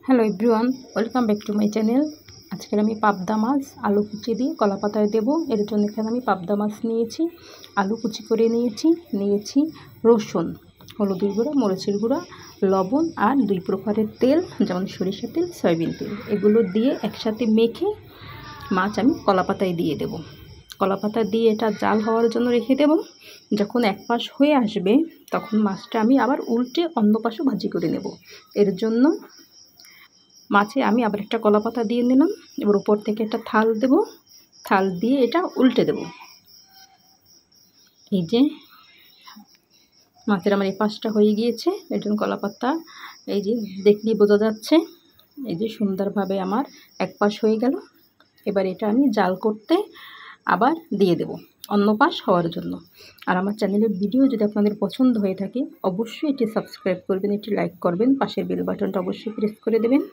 Hello everyone, welcome back to my channel. আজকের আমি পাবদা মাছ আলু কুচি দিয়ে কলা পাতায় দেবো। এর জন্য এখানে আমি পাবদা মাছ নিয়েছি, আলু কুচি করে নিয়েছি রসুন, হলুদের গুঁড়া, মরিচের গুঁড়া, লবণ আর 2 প্রকারের তেল, যেমন সরিষা তেল, সয়াবিন তেল। এগুলো দিয়ে একসাথে মেখে মাছ আমি কলা পাতায় দিয়ে দেব। কলা পাতা দিয়ে এটা জাল হওয়ার জন্য রেখে দেব। যখন এক পাশ হয়ে আসবে তখন মাছটা আমি আবার উল্টে অন্য পাশও ভাজি করে নেব। এর জন্য মাছে আমি আবার একটা কলা পাতা দিয়ে নিলাম। এবার উপর থেকে একটা থাল দেব, থাল দিয়ে এটা উল্টে দেব। এই যে মাছের আমার এই পাশটা হয়ে গিয়েছে। এর জন্য কলা পাতা এই যে দেখলেই বোঝা যাচ্ছে। এই যে সুন্দরভাবে আমার এক পাশ হয়ে গেল। এবার এটা আমি জাল করতে আবার দিয়ে দেব অন্য পাশ হওয়ার জন্য। আর আমার চ্যানেলের ভিডিও যদি আপনাদের পছন্দ হয়ে থাকে অবশ্যই এটি সাবস্ক্রাইব করবেন, এটি লাইক করবেন, পাশের বেল বাটনটা অবশ্যই প্রেস করে দেবেন।